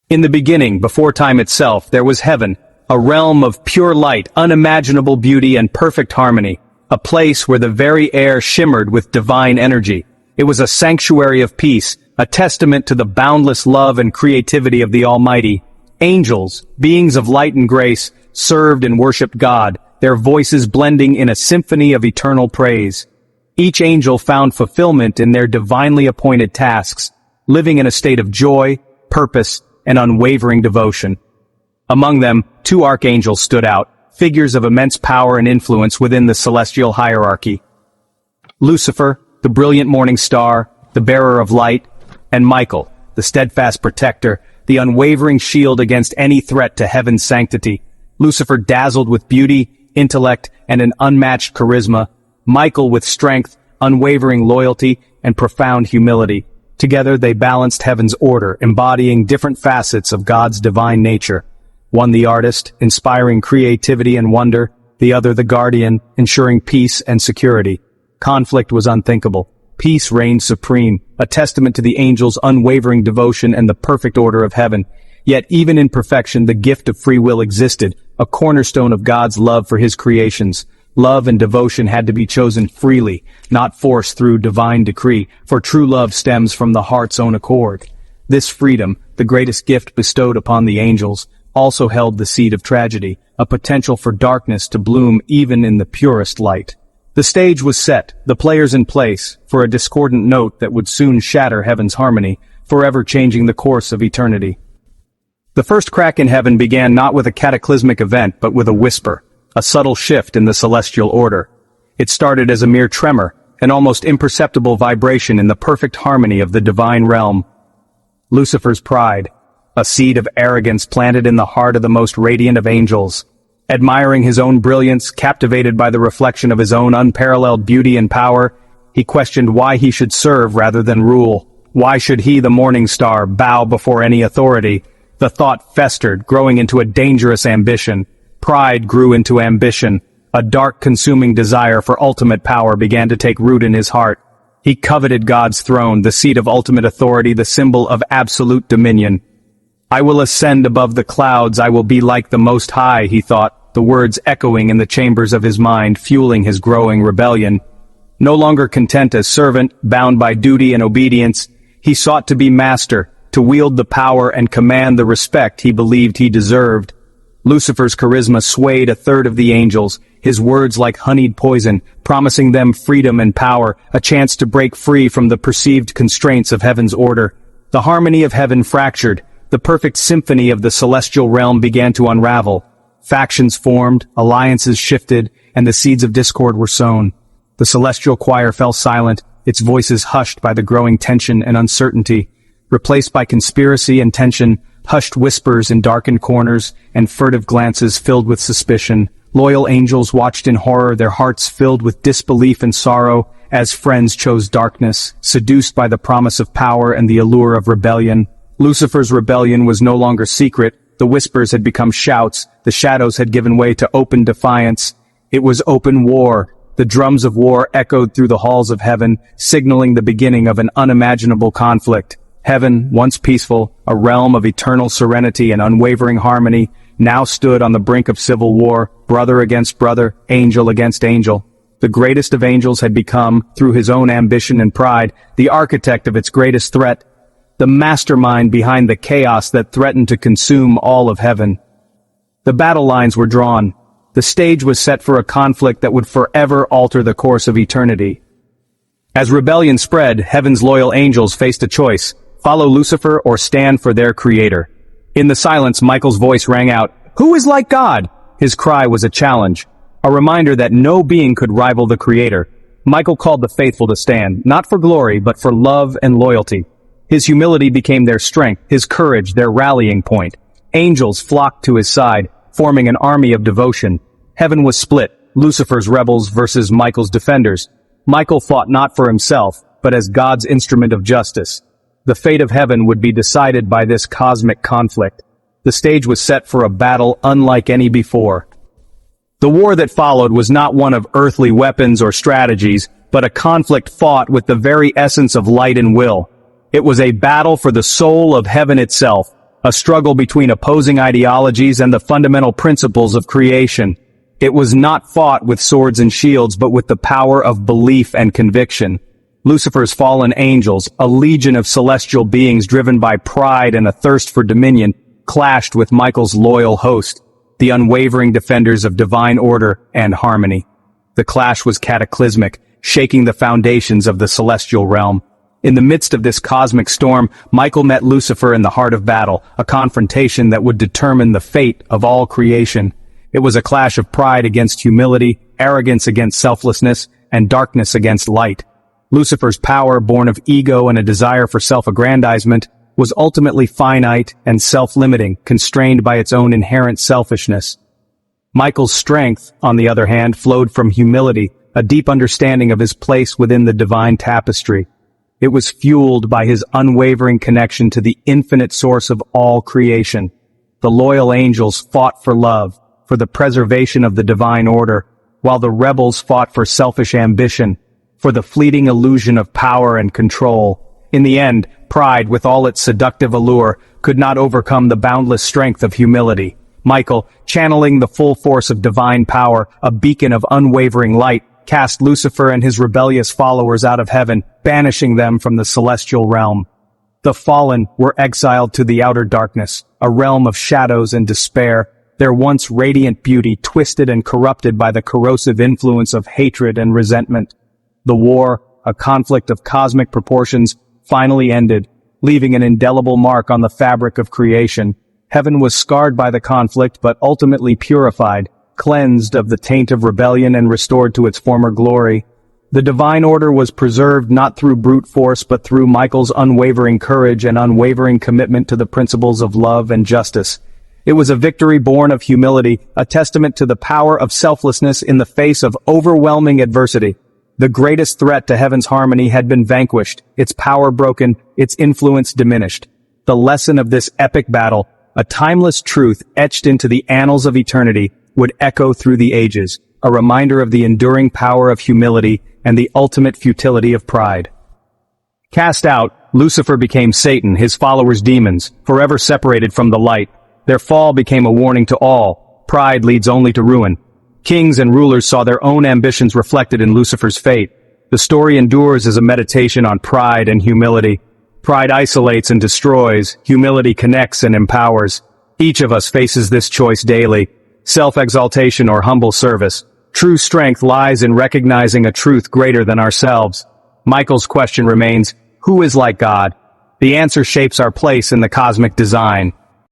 In the beginning, before time itself, there was heaven, a realm of pure light, unimaginable beauty, and perfect harmony, a place where the very air shimmered with divine energy. It was a sanctuary of peace, a testament to the boundless love and creativity of the Almighty. Angels, beings of light and grace, served and worshipped God, their voices blending in a symphony of eternal praise. Each angel found fulfillment in their divinely appointed tasks, living in a state of joy, purpose, and unwavering devotion. Among them, two archangels stood out, figures of immense power and influence within the celestial hierarchy. Lucifer, the brilliant morning star, the bearer of light, and Michael, the steadfast protector, the unwavering shield against any threat to heaven's sanctity. Lucifer dazzled with beauty, intellect, and an unmatched charisma. Michael with strength, unwavering loyalty, and profound humility. Together they balanced heaven's order, embodying different facets of God's divine nature. One the artist, inspiring creativity and wonder, the other the guardian, ensuring peace and security. Conflict was unthinkable. Peace reigned supreme, a testament to the angels' unwavering devotion and the perfect order of heaven. Yet even in perfection, the gift of free will existed, a cornerstone of God's love for his creations. Love and devotion had to be chosen freely, not forced through divine decree, for true love stems from the heart's own accord. This freedom, the greatest gift bestowed upon the angels, also held the seed of tragedy, a potential for darkness to bloom even in the purest light. The stage was set, the players in place, for a discordant note that would soon shatter heaven's harmony, forever changing the course of eternity. The first crack in heaven began not with a cataclysmic event but with a whisper, a subtle shift in the celestial order. It started as a mere tremor, an almost imperceptible vibration in the perfect harmony of the divine realm. Lucifer's pride, a seed of arrogance planted in the heart of the most radiant of angels. Admiring his own brilliance, captivated by the reflection of his own unparalleled beauty and power, he questioned why he should serve rather than rule. Why should he, the morning star, bow before any authority? The thought festered, growing into a dangerous ambition. Pride grew into ambition. A dark, consuming desire for ultimate power began to take root in his heart. He coveted God's throne, the seat of ultimate authority, the symbol of absolute dominion. I will ascend above the clouds, I will be like the Most High, he thought, the words echoing in the chambers of his mind, fueling his growing rebellion. No longer content as servant, bound by duty and obedience, he sought to be master, to wield the power and command the respect he believed he deserved. Lucifer's charisma swayed a third of the angels, his words like honeyed poison, promising them freedom and power, a chance to break free from the perceived constraints of heaven's order. The harmony of heaven fractured, the perfect symphony of the celestial realm began to unravel. Factions formed, alliances shifted, and the seeds of discord were sown. The celestial choir fell silent, its voices hushed by the growing tension and uncertainty. Replaced by conspiracy and tension, hushed whispers in darkened corners, and furtive glances filled with suspicion. Loyal angels watched in horror, their hearts filled with disbelief and sorrow, as friends chose darkness, seduced by the promise of power and the allure of rebellion. Lucifer's rebellion was no longer secret. The whispers had become shouts, the shadows had given way to open defiance. It was open war. The drums of war echoed through the halls of heaven, signaling the beginning of an unimaginable conflict. Heaven, once peaceful, a realm of eternal serenity and unwavering harmony, now stood on the brink of civil war, brother against brother, angel against angel. The greatest of angels had become, through his own ambition and pride, the architect of its greatest threat, the mastermind behind the chaos that threatened to consume all of heaven. The battle lines were drawn. The stage was set for a conflict that would forever alter the course of eternity. As rebellion spread, heaven's loyal angels faced a choice: follow Lucifer or stand for their creator. In the silence, Michael's voice rang out, "Who is like God?" His cry was a challenge, a reminder that no being could rival the creator. Michael called the faithful to stand, not for glory, but for love and loyalty. His humility became their strength, his courage their rallying point. Angels flocked to his side, forming an army of devotion. Heaven was split, Lucifer's rebels versus Michael's defenders. Michael fought not for himself, but as God's instrument of justice. The fate of heaven would be decided by this cosmic conflict. The stage was set for a battle unlike any before. The war that followed was not one of earthly weapons or strategies, but a conflict fought with the very essence of light and will. It was a battle for the soul of heaven itself, a struggle between opposing ideologies and the fundamental principles of creation. It was not fought with swords and shields, but with the power of belief and conviction. Lucifer's fallen angels, a legion of celestial beings driven by pride and a thirst for dominion, clashed with Michael's loyal host, the unwavering defenders of divine order and harmony. The clash was cataclysmic, shaking the foundations of the celestial realm. In the midst of this cosmic storm, Michael met Lucifer in the heart of battle, a confrontation that would determine the fate of all creation. It was a clash of pride against humility, arrogance against selflessness, and darkness against light. Lucifer's power, born of ego and a desire for self-aggrandizement, was ultimately finite and self-limiting, constrained by its own inherent selfishness. Michael's strength, on the other hand, flowed from humility, a deep understanding of his place within the divine tapestry. It was fueled by his unwavering connection to the infinite source of all creation. The loyal angels fought for love, for the preservation of the divine order, while the rebels fought for selfish ambition, for the fleeting illusion of power and control. In the end, pride, with all its seductive allure, could not overcome the boundless strength of humility. Michael, channeling the full force of divine power, a beacon of unwavering light, cast Lucifer and his rebellious followers out of heaven, banishing them from the celestial realm. The fallen were exiled to the outer darkness, a realm of shadows and despair, their once radiant beauty twisted and corrupted by the corrosive influence of hatred and resentment. The war, a conflict of cosmic proportions, finally ended, leaving an indelible mark on the fabric of creation. Heaven was scarred by the conflict, but ultimately purified, cleansed of the taint of rebellion and restored to its former glory. The divine order was preserved not through brute force, but through Michael's unwavering courage and unwavering commitment to the principles of love and justice. It was a victory born of humility, a testament to the power of selflessness in the face of overwhelming adversity. The greatest threat to heaven's harmony had been vanquished, its power broken, its influence diminished. The lesson of this epic battle, a timeless truth etched into the annals of eternity, would echo through the ages, a reminder of the enduring power of humility and the ultimate futility of pride. Cast out, Lucifer became Satan, his followers demons, forever separated from the light. Their fall became a warning to all. Pride leads only to ruin. Kings and rulers saw their own ambitions reflected in Lucifer's fate. The story endures as a meditation on pride and humility. Pride isolates and destroys, humility connects and empowers. Each of us faces this choice daily, self-exaltation or humble service. True strength lies in recognizing a truth greater than ourselves. Michael's question remains, who is like God? The answer shapes our place in the cosmic design.